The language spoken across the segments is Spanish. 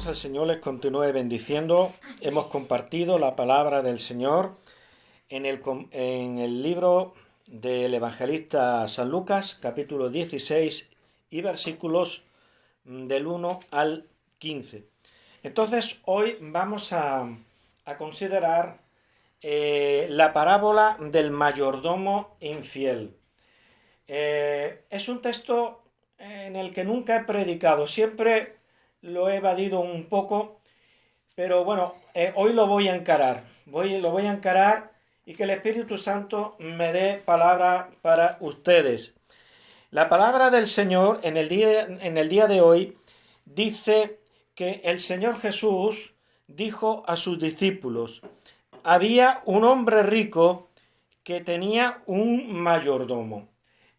hermanos, el Señor les continúe bendiciendo. Hemos compartido la palabra del Señor en el libro del evangelista San Lucas, capítulo 16 y versículos del 1 al 15. Entonces, hoy vamos a considerar la parábola del mayordomo infiel. Es un texto en el que nunca he predicado, siempre lo he evadido un poco, pero bueno, hoy lo voy a encarar, lo voy a encarar y que el Espíritu Santo me dé palabra para ustedes. La palabra del Señor en el día de hoy dice que el Señor Jesús dijo a sus discípulos: había un hombre rico que tenía un mayordomo.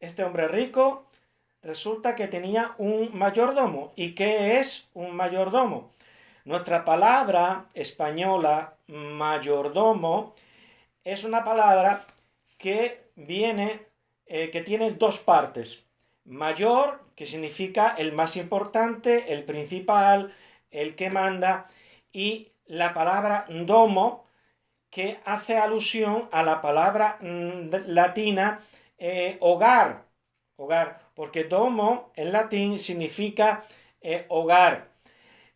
Este hombre rico resulta que tenía un mayordomo. ¿Y qué es un mayordomo? Nuestra palabra española mayordomo es una palabra que que tiene dos partes. Mayor, que significa el más importante, el principal, el que manda, y la palabra domo, que hace alusión a la palabra latina hogar, porque domo en latín significa hogar.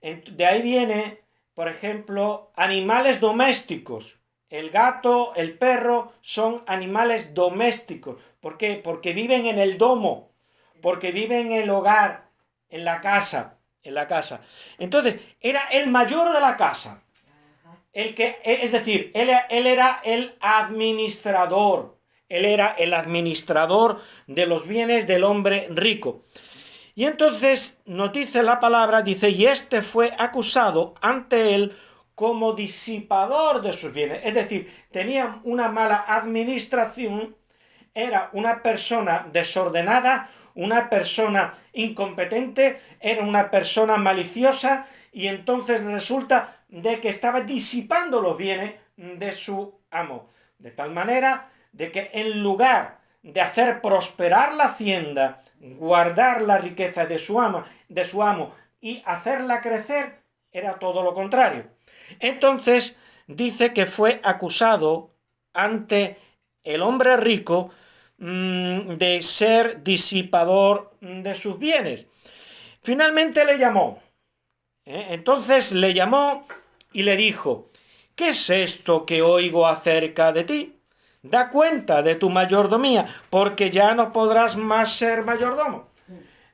De ahí viene, por ejemplo, animales domésticos. El gato, el perro son animales domésticos. ¿Por qué? Porque viven en el domo, porque viven en el hogar, en la casa. Entonces, era el mayor de la casa. Es decir, él era el administrador. Él era el administrador de los bienes del hombre rico. Y entonces nos dice la palabra, dice, y este fue acusado ante él como disipador de sus bienes. Es decir, tenía una mala administración, era una persona desordenada, una persona incompetente, era una persona maliciosa, y entonces resulta de que estaba disipando los bienes de su amo. De tal manera de que en lugar de hacer prosperar la hacienda, guardar la riqueza de su amo y hacerla crecer, era todo lo contrario. Entonces dice que fue acusado ante el hombre rico de ser disipador de sus bienes. Finalmente le llamó. Entonces le llamó y le dijo: ¿qué es esto que oigo acerca de ti? Da cuenta de tu mayordomía, porque ya no podrás más ser mayordomo.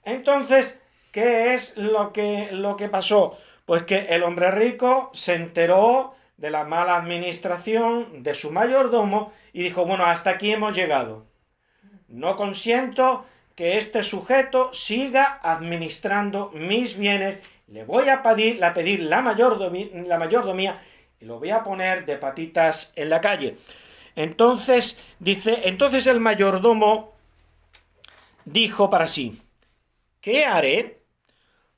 Entonces, ¿qué es lo que pasó? Pues que el hombre rico se enteró de la mala administración de su mayordomo y dijo: bueno, hasta aquí hemos llegado. No consiento que este sujeto siga administrando mis bienes. Le voy a pedir la mayordomía y lo voy a poner de patitas en la calle. Entonces el mayordomo dijo para sí: ¿qué haré?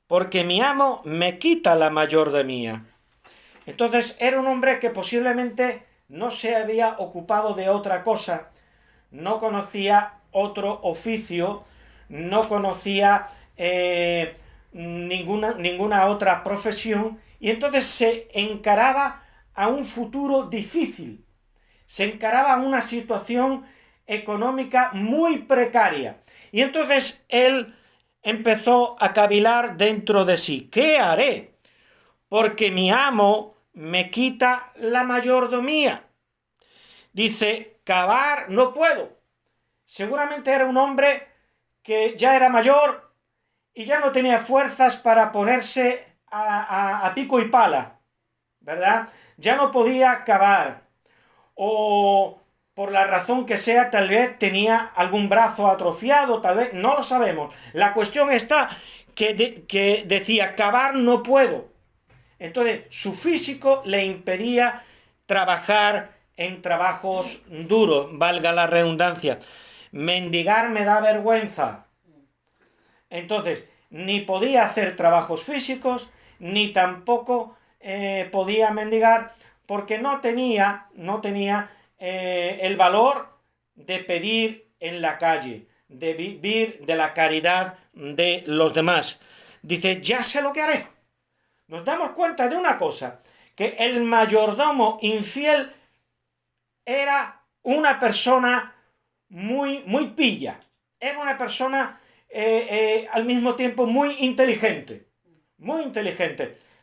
Porque mi amo me quita la mayordomía. Entonces era un hombre que posiblemente no se había ocupado de otra cosa, no conocía otro oficio, no conocía ninguna otra profesión, y entonces se encaraba a un futuro difícil. Se encaraba a una situación económica muy precaria. Y entonces él empezó a cavilar dentro de sí: ¿qué haré? Porque mi amo me quita la mayordomía. Dice: cavar no puedo. Seguramente era un hombre que ya era mayor y ya no tenía fuerzas para ponerse a pico y pala, ¿verdad? Ya no podía cavar. O por la razón que sea, tal vez tenía algún brazo atrofiado, tal vez, no lo sabemos. La cuestión está que decía: cavar no puedo. Entonces su físico le impedía trabajar en trabajos duros, valga la redundancia. Mendigar me da vergüenza. Entonces ni podía hacer trabajos físicos, ni tampoco podía mendigar, porque no tenía el valor de pedir en la calle, de vivir de la caridad de los demás. Dice: ya sé lo que haré, nos damos cuenta de una cosa, que el mayordomo infiel era una persona muy, muy pilla, era una persona al mismo tiempo muy inteligente,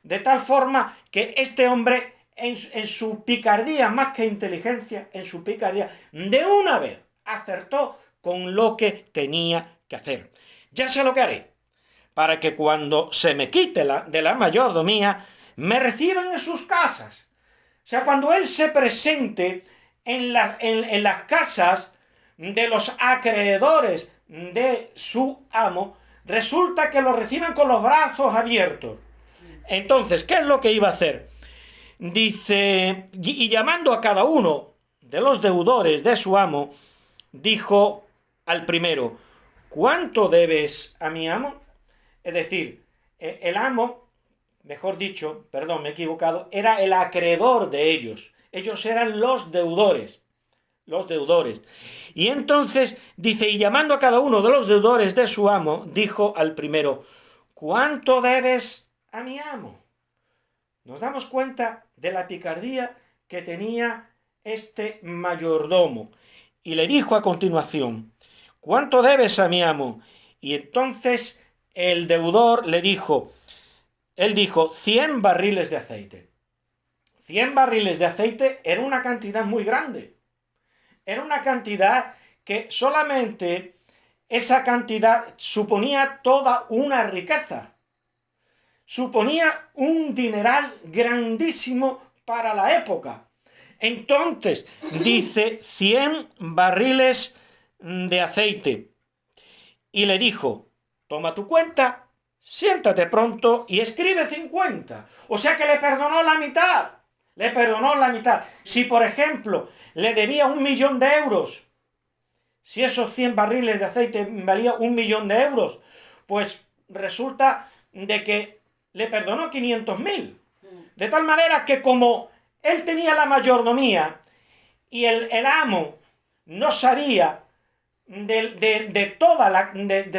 de tal forma que este hombre en su picardía, más que inteligencia, en su picardía, de una vez acertó con lo que tenía que hacer. Ya sé lo que haré, para que cuando se me quite de la mayordomía, me reciban en sus casas. O sea, cuando él se presente en las casas de los acreedores de su amo, resulta que lo reciben con los brazos abiertos. Entonces, ¿qué es lo que iba a hacer? Dice, y llamando a cada uno de los deudores de su amo, dijo al primero: ¿cuánto debes a mi amo? Es decir, el amo, mejor dicho, perdón, me he equivocado, era el acreedor de ellos. Ellos eran los deudores. Y entonces dice, y llamando a cada uno de los deudores de su amo, dijo al primero: ¿cuánto debes a mi amo? Nos damos cuenta de la picardía que tenía este mayordomo. Y le dijo a continuación: ¿cuánto debes a mi amo? Y entonces el deudor le dijo, 100 barriles de aceite. 100 barriles de aceite era una cantidad muy grande. Era una cantidad que solamente esa cantidad suponía toda una riqueza. Suponía un dineral grandísimo para la época. Entonces, dice 100 barriles de aceite. Y le dijo: toma tu cuenta, siéntate pronto y escribe 50. O sea que le perdonó la mitad. Si, por ejemplo, le debía 1.000.000 de euros, si esos 100 barriles de aceite valía 1.000.000 de euros, pues resulta de que le perdonó 500.000. De tal manera que como él tenía la mayordomía y el amo no sabía de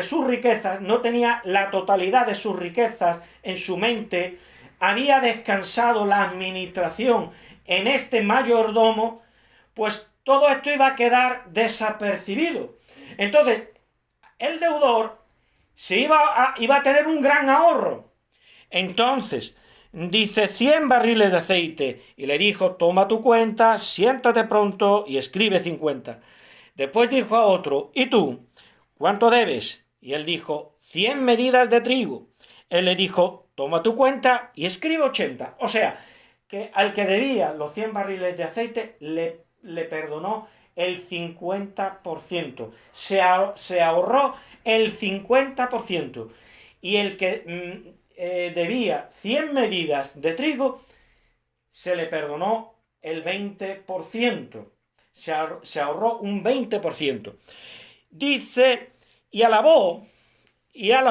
sus riquezas, no tenía la totalidad de sus riquezas en su mente, había descansado la administración en este mayordomo, pues todo esto iba a quedar desapercibido. Entonces, el deudor iba a tener un gran ahorro. Entonces, dice 100 barriles de aceite, y le dijo: toma tu cuenta, siéntate pronto y escribe 50. Después dijo a otro: ¿y tú? ¿Cuánto debes? Y él dijo: 100 medidas de trigo. Él le dijo: toma tu cuenta y escribe 80. O sea, que al que debía los 100 barriles de aceite le perdonó el 50%. Se ahorró el 50%. Y el que debía 100 medidas de trigo, se le perdonó el 20%. Se ahorró un 20%. Dice, y alabó el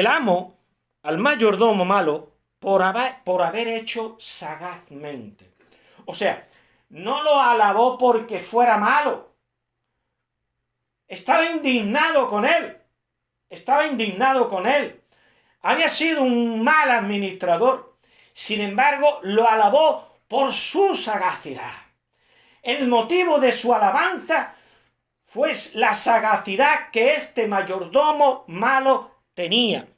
amo al mayordomo malo por haber hecho sagazmente. O sea, no lo alabó porque fuera malo. Estaba indignado con él. Había sido un mal administrador. Sin embargo, lo alabó por su sagacidad. El motivo de su alabanza fue la sagacidad que este mayordomo malo tenía.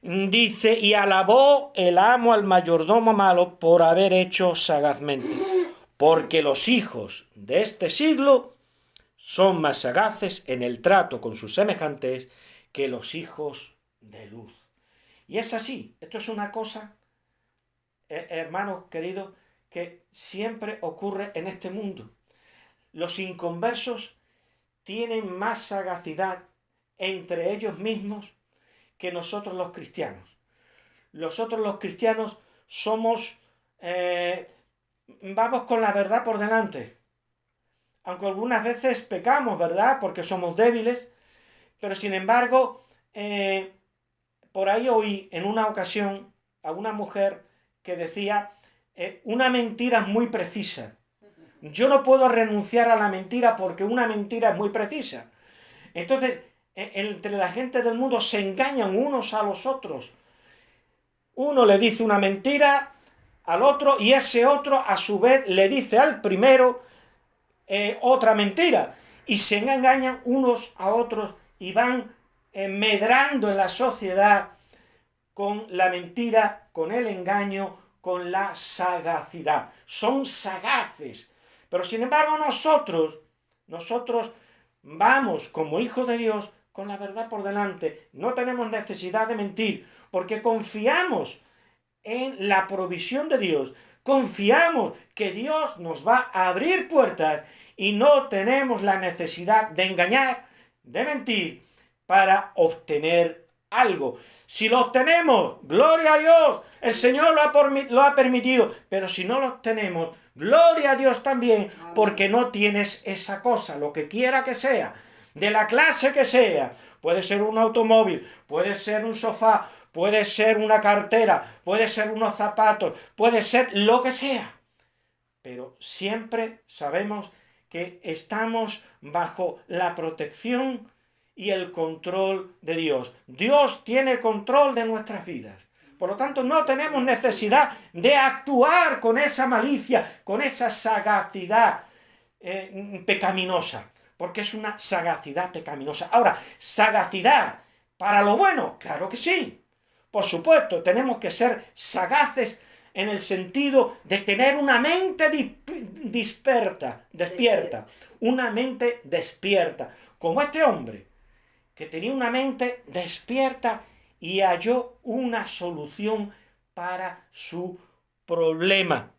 Dice, y alabó el amo al mayordomo malo por haber hecho sagazmente, porque los hijos de este siglo son más sagaces en el trato con sus semejantes que los hijos de luz. Y es así, esto es una cosa, hermanos queridos, que siempre ocurre en este mundo. Los inconversos tienen más sagacidad entre ellos mismos que nosotros los cristianos. Nosotros los cristianos somos, vamos con la verdad por delante. Aunque algunas veces pecamos, ¿verdad? Porque somos débiles, pero sin embargo, por ahí oí en una ocasión a una mujer que decía, una mentira es muy precisa. Yo no puedo renunciar a la mentira porque una mentira es muy precisa. Entonces, entre la gente del mundo se engañan unos a los otros. uno le dice una mentira al otro y ese otro a su vez le dice al primero otra mentira. Y se engañan unos a otros y van medrando en la sociedad con la mentira, con el engaño, con la sagacidad. Son sagaces. Pero sin embargo nosotros vamos como hijos de Dios con la verdad por delante. No tenemos necesidad de mentir porque confiamos en la provisión de Dios. Confiamos que Dios nos va a abrir puertas y no tenemos la necesidad de engañar, de mentir para obtener algo. Si lo obtenemos, gloria a Dios, el Señor lo ha permitido, pero si no lo obtenemos, gloria a Dios también, porque no tienes esa cosa, lo que quiera que sea, de la clase que sea. Puede ser un automóvil, puede ser un sofá, puede ser una cartera, puede ser unos zapatos, puede ser lo que sea. Pero siempre sabemos que estamos bajo la protección y el control de Dios. Dios tiene control de nuestras vidas. Por lo tanto, no tenemos necesidad de actuar con esa malicia, con esa sagacidad pecaminosa, porque es una sagacidad pecaminosa. Ahora, sagacidad para lo bueno, claro que sí. Por supuesto, tenemos que ser sagaces en el sentido de tener una mente despierta, una mente despierta, como este hombre, que tenía una mente despierta y halló una solución para su problema.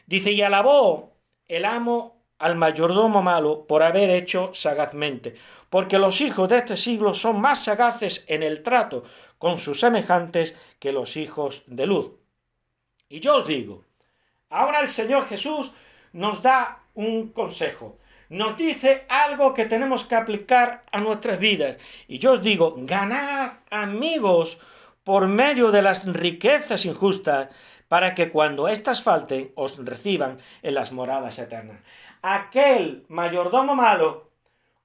Dice, y alabó el amo al mayordomo malo por haber hecho sagazmente, porque los hijos de este siglo son más sagaces en el trato con sus semejantes que los hijos de luz. Y yo os digo, ahora el Señor Jesús nos da un consejo, nos dice algo que tenemos que aplicar a nuestras vidas. Y yo os digo, ganad amigos por medio de las riquezas injustas, para que cuando éstas falten os reciban en las moradas eternas. Aquel mayordomo malo,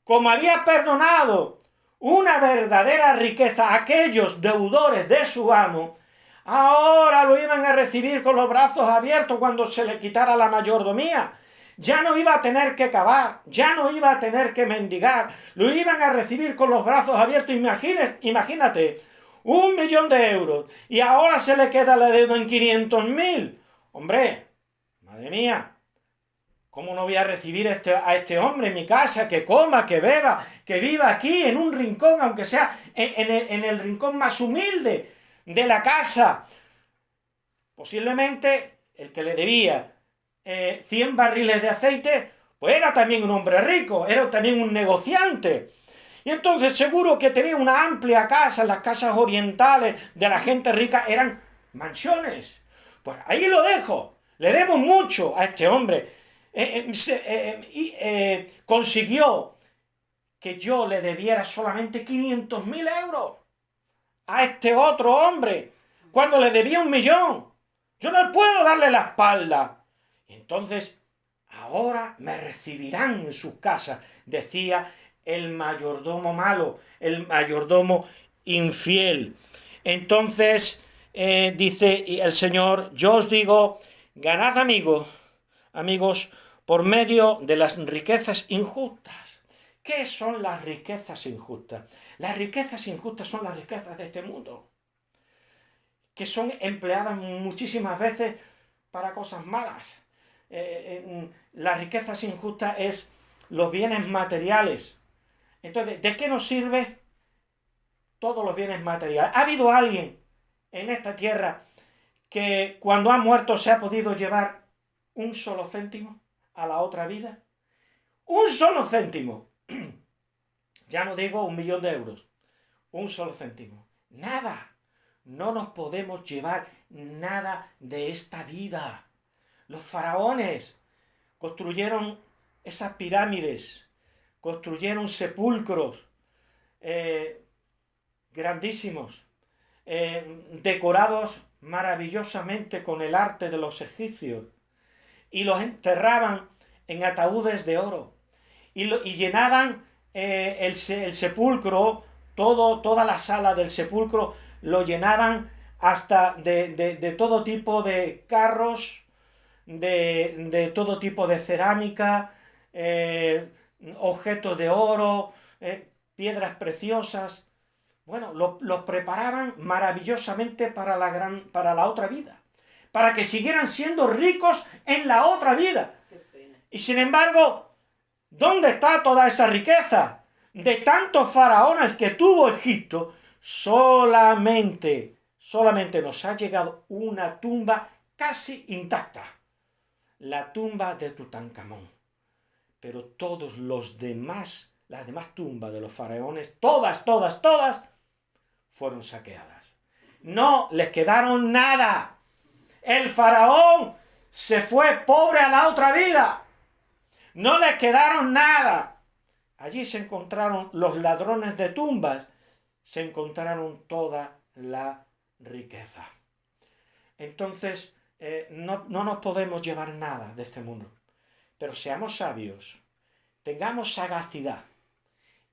como había perdonado una verdadera riqueza a aquellos deudores de su amo, ahora lo iban a recibir con los brazos abiertos cuando se le quitara la mayordomía. Ya no iba a tener que cavar, ya no iba a tener que mendigar, lo iban a recibir con los brazos abiertos. Imagínate, 1.000.000 de euros, y ahora se le queda la deuda en 500.000. Hombre, madre mía, ¿cómo no voy a recibir a este hombre en mi casa, que coma, que beba, que viva aquí en un rincón, aunque sea en el rincón más humilde de la casa? Posiblemente el que le debía 100 barriles de aceite, pues era también un hombre rico, era también un negociante. Y entonces seguro que tenía una amplia casa. Las casas orientales de la gente rica eran mansiones. Pues ahí lo dejo. Le debo mucho a este hombre. Consiguió que yo le debiera solamente 500.000 euros a este otro hombre, cuando le debía 1.000.000. Yo no puedo darle la espalda. Entonces, ahora me recibirán en sus casas, decía el mayordomo malo, el mayordomo infiel. Entonces, dice el Señor, yo os digo, ganad amigos, por medio de las riquezas injustas. ¿Qué son las riquezas injustas? Las riquezas injustas son las riquezas de este mundo, que son empleadas muchísimas veces para cosas malas. Las riquezas injustas es los bienes materiales. Entonces, ¿de qué nos sirve todos los bienes materiales? ¿Ha habido alguien en esta tierra que cuando ha muerto se ha podido llevar un solo céntimo a la otra vida? Un solo céntimo. Ya no digo 1.000.000 de euros. Un solo céntimo. Nada. No nos podemos llevar nada de esta vida. Los faraones construyeron esas pirámides, construyeron sepulcros grandísimos, decorados maravillosamente con el arte de los egipcios, y los enterraban en ataúdes de oro, y llenaban el sepulcro, toda la sala del sepulcro lo llenaban hasta de todo tipo de carros, de todo tipo de cerámica, objetos de oro, piedras preciosas. Bueno, los preparaban maravillosamente para la otra vida, para que siguieran siendo ricos en la otra vida. Y sin embargo, ¿dónde está toda esa riqueza? De tantos faraones que tuvo Egipto, solamente nos ha llegado una tumba casi intacta, la tumba de Tutankamón. Pero las demás tumbas de los faraones, todas, fueron saqueadas. No les quedaron nada. El faraón se fue pobre a la otra vida. No les quedaron nada. Allí se encontraron los ladrones de tumbas, se encontraron toda la riqueza. Entonces, no nos podemos llevar nada de este mundo. Pero seamos sabios, tengamos sagacidad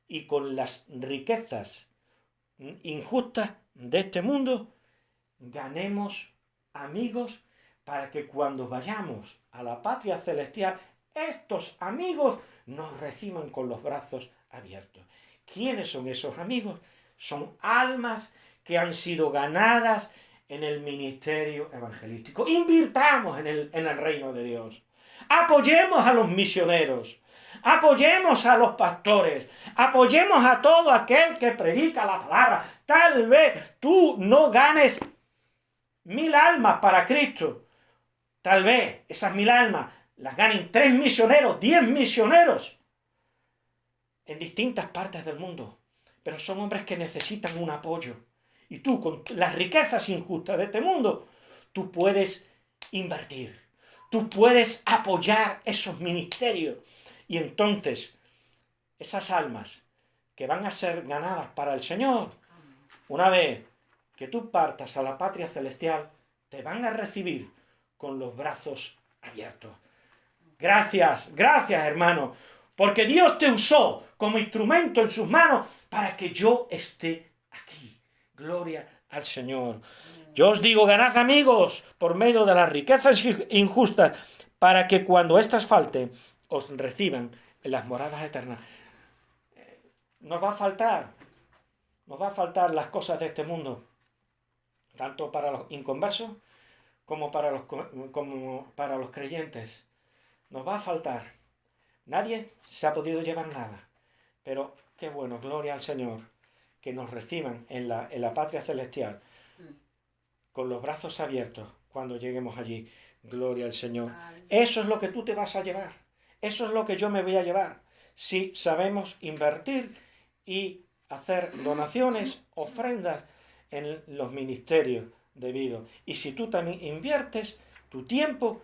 y con las riquezas injustas de este mundo, ganemos amigos para que cuando vayamos a la patria celestial, estos amigos nos reciban con los brazos abiertos. ¿Quiénes son esos amigos? Son almas que han sido ganadas en el ministerio evangelístico. Invirtamos en el reino de Dios. Apoyemos a los misioneros. Apoyemos a los pastores, apoyemos a todo aquel que predica la palabra. Tal vez tú no ganes 1000 almas para Cristo. Tal vez esas 1000 almas las ganen 3 misioneros, 10 misioneros en distintas partes del mundo. Pero son hombres que necesitan un apoyo. Y tú, con las riquezas injustas de este mundo, tú puedes invertir. Tú puedes apoyar esos ministerios. Y entonces, esas almas que van a ser ganadas para el Señor, una vez que tú partas a la patria celestial, te van a recibir con los brazos abiertos. Gracias, hermano, porque Dios te usó como instrumento en sus manos para que yo esté aquí. Gloria al Señor. Yo os digo, ganad amigos por medio de las riquezas injustas, para que cuando éstas falten, os reciban en las moradas eternas. Nos va a faltar las cosas de este mundo, tanto para los inconversos como para los creyentes. Nos va a faltar. Nadie se ha podido llevar nada, pero qué bueno, gloria al Señor, que nos reciban en la patria celestial con los brazos abiertos cuando lleguemos allí. Gloria al Señor. Eso es lo que tú te vas a llevar. Eso es lo que yo me voy a llevar. Si sabemos invertir y hacer donaciones, ofrendas en los ministerios debidos. Y si tú también inviertes tu tiempo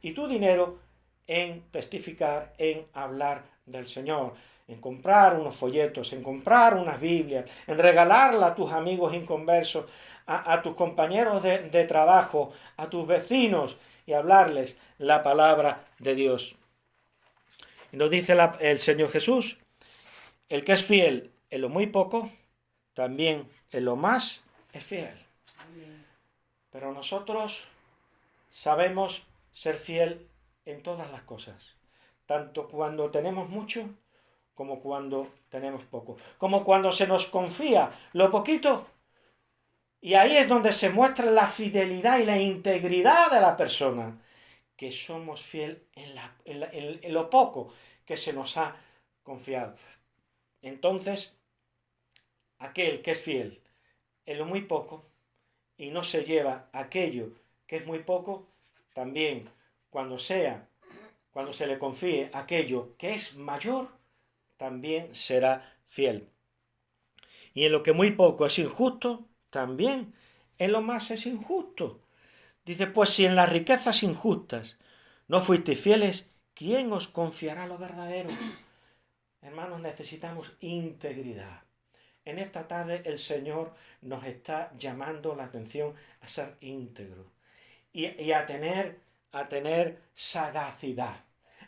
y tu dinero en testificar, en hablar del Señor, en comprar unos folletos, en comprar unas Biblias, en regalarla a tus amigos inconversos, a tus compañeros de trabajo, a tus vecinos, y hablarles la palabra de Dios. Y nos dice el Señor Jesús, el que es fiel en lo muy poco, también en lo más es fiel. Pero nosotros sabemos ser fiel en todas las cosas, tanto cuando tenemos mucho como cuando tenemos poco, como cuando se nos confía lo poquito, y ahí es donde se muestra la fidelidad y la integridad de la persona, que somos fieles en lo poco que se nos ha confiado. Entonces, aquel que es fiel en lo muy poco y no se lleva aquello que es muy poco, también cuando se le confíe aquello que es mayor, también será fiel. Y en lo que muy poco es injusto, también en lo más es injusto. Dice, pues si en las riquezas injustas no fuisteis fieles, ¿quién os confiará lo verdadero? Hermanos, necesitamos integridad. En esta tarde el Señor nos está llamando la atención a ser íntegros y a tener sagacidad,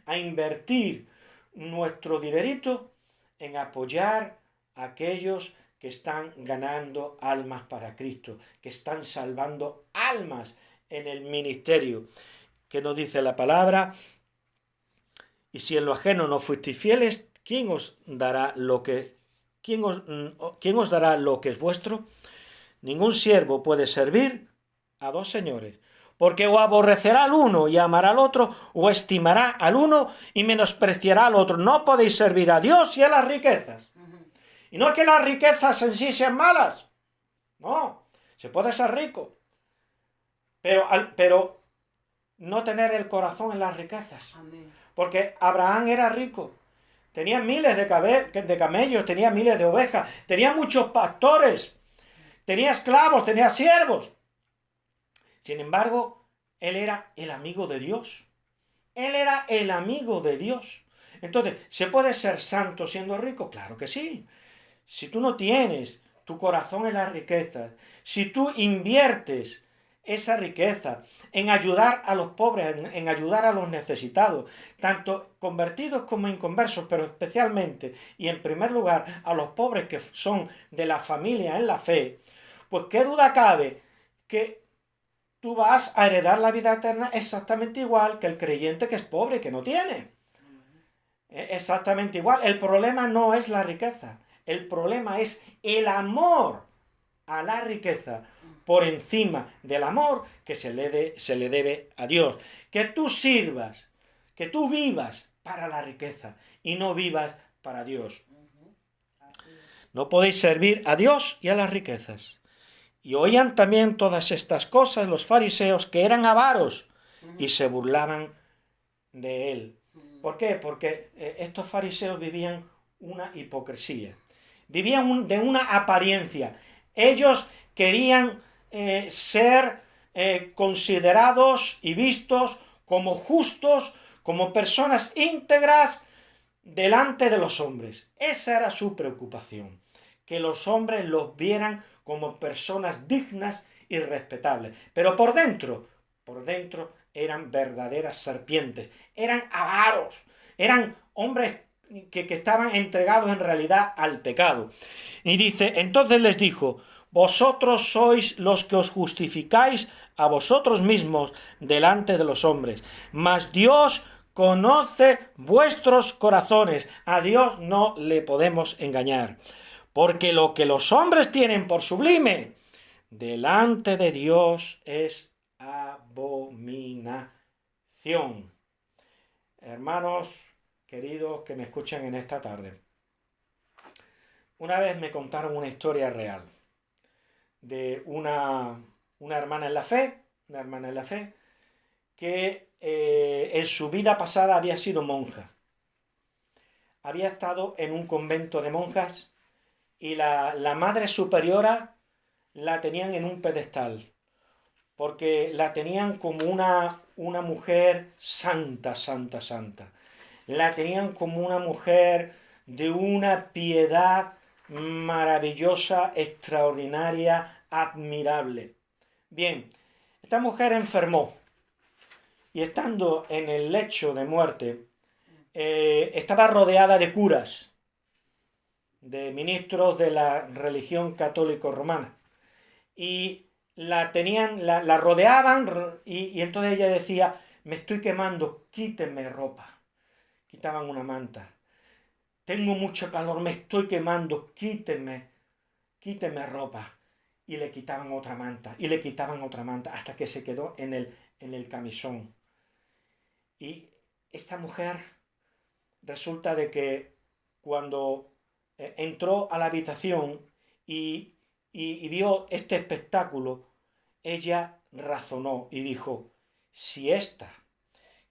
a invertir nuestro dinerito en apoyar a aquellos que están ganando almas para Cristo, que están salvando almas en el ministerio. Que nos dice la palabra: y si en lo ajeno no fuisteis fieles, ¿quién os dará lo que es vuestro? Ningún siervo puede servir a dos señores, porque o aborrecerá al uno y amará al otro, o estimará al uno y menospreciará al otro. No podéis servir a Dios y a las riquezas. Y no es que las riquezas en sí sean malas. No, se puede ser rico, pero no tener el corazón en las riquezas. Amén. Porque Abraham era rico. Tenía miles de camellos, tenía miles de ovejas, tenía muchos pastores, tenía esclavos, tenía siervos. Sin embargo, él era el amigo de Dios. Él era el amigo de Dios. Entonces, ¿se puede ser santo siendo rico? Claro que sí. Si tú no tienes tu corazón en las riquezas, si tú inviertes esa riqueza en ayudar a los pobres, en ayudar a los necesitados, tanto convertidos como inconversos, pero especialmente y en primer lugar a los pobres que son de la familia en la fe, pues qué duda cabe que tú vas a heredar la vida eterna exactamente igual que el creyente que es pobre y que no tiene. Exactamente igual. El problema no es la riqueza, el problema es el amor a la riqueza por encima del amor que se le debe a Dios. Que tú sirvas, que tú vivas para la riqueza y no vivas para Dios. No podéis servir a Dios y a las riquezas. Y oían también todas estas cosas los fariseos, que eran avaros, y se burlaban de él. ¿Por qué? Porque estos fariseos vivían una hipocresía, vivían de una apariencia. Ellos querían ser considerados y vistos como justos, como personas íntegras delante de los hombres. Esa era su preocupación, que los hombres los vieran como personas dignas y respetables. Pero por dentro eran verdaderas serpientes, eran avaros, eran hombres que estaban entregados en realidad al pecado. Y dice, entonces les dijo, vosotros sois los que os justificáis a vosotros mismos delante de los hombres, mas Dios conoce vuestros corazones. A Dios no le podemos engañar, porque lo que los hombres tienen por sublime, delante de Dios es abominación. Hermanos queridos que me escuchan en esta tarde, una vez me contaron una historia real de una hermana en la fe, que en su vida pasada había sido monja. Había estado en un convento de monjas y la madre superiora la tenían en un pedestal, porque la tenían como una mujer santa. La tenían como una mujer de una piedad maravillosa, extraordinaria, admirable. Bien, esta mujer enfermó y estando en el lecho de muerte, estaba rodeada de curas, de ministros de la religión católico romana, y la rodeaban, y entonces ella decía, me estoy quemando, quítenme ropa. Quitaban una manta. Tengo mucho calor, me estoy quemando, quítenme ropa. Y le quitaban otra manta, hasta que se quedó en el camisón. Y esta mujer resulta de que cuando entró a la habitación y vio este espectáculo, ella razonó y dijo, si esta,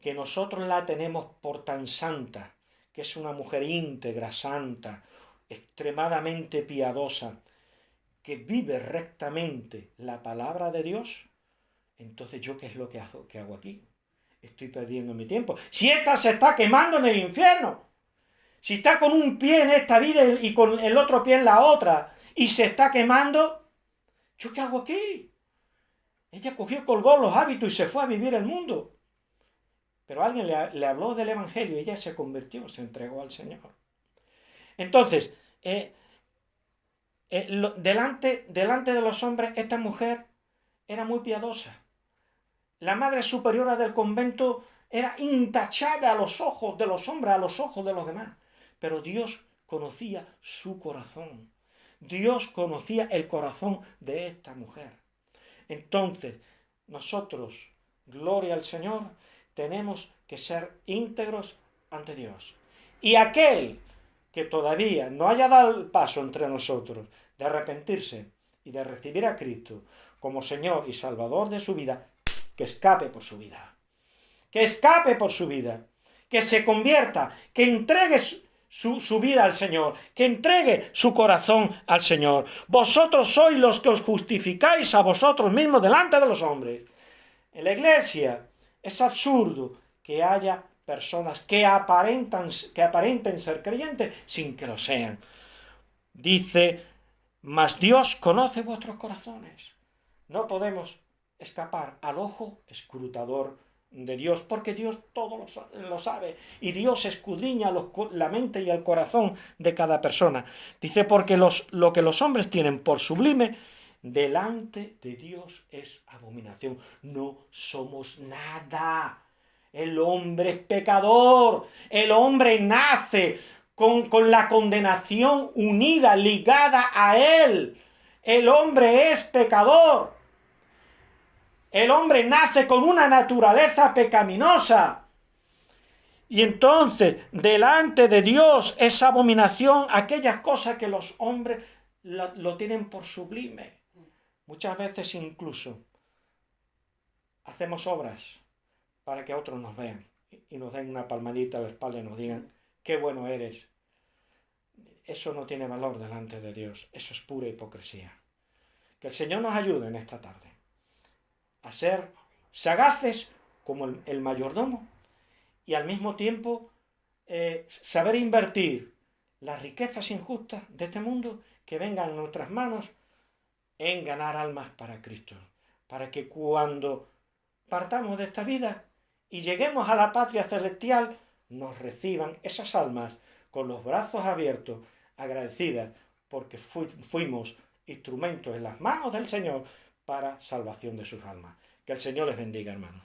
que nosotros la tenemos por tan santa, que es una mujer íntegra, santa, extremadamente piadosa, que vive rectamente la palabra de Dios, entonces yo ¿qué es lo que hago aquí? Estoy perdiendo mi tiempo. Si esta se está quemando en el infierno, si está con un pie en esta vida y con el otro pie en la otra, y se está quemando, ¿yo qué hago aquí? Ella cogió, colgó los hábitos y se fue a vivir el mundo. Pero alguien le habló del Evangelio y ella se convirtió, se entregó al Señor. Entonces, delante de los hombres, esta mujer era muy piadosa. La madre superiora del convento era intachable a los ojos de los hombres, a los ojos de los demás. Pero Dios conocía su corazón. Dios conocía el corazón de esta mujer. Entonces, nosotros, gloria al Señor, tenemos que ser íntegros ante Dios. Y aquel que todavía no haya dado el paso entre nosotros de arrepentirse y de recibir a Cristo como Señor y Salvador de su vida, que escape por su vida. Que escape por su vida. Que se convierta, que entregue su vida al Señor, que entregue su corazón al Señor. Vosotros sois los que os justificáis a vosotros mismos delante de los hombres. En la iglesia es absurdo que haya personas que aparenten ser creyentes sin que lo sean. Dice, mas Dios conoce vuestros corazones. No podemos escapar al ojo escrutador de Dios, porque Dios todo lo sabe, y Dios escudriña la mente y el corazón de cada persona. Dice, porque lo que los hombres tienen por sublime, delante de Dios es abominación. No somos nada. El hombre es pecador, el hombre nace con la condenación unida, ligada a él. El hombre es pecador. El hombre nace con una naturaleza pecaminosa. Y entonces, delante de Dios es abominación aquellas cosas que los hombres lo tienen por sublime. Muchas veces incluso hacemos obras para que otros nos vean y nos den una palmadita a la espalda y nos digan, qué bueno eres. Eso no tiene valor delante de Dios. Eso es pura hipocresía. Que el Señor nos ayude en esta tarde a ser sagaces como el mayordomo y al mismo tiempo saber invertir las riquezas injustas de este mundo que vengan a nuestras manos en ganar almas para Cristo, para que cuando partamos de esta vida y lleguemos a la patria celestial nos reciban esas almas con los brazos abiertos, agradecidas porque fuimos instrumentos en las manos del Señor para salvación de sus almas. Que el Señor les bendiga, hermanos.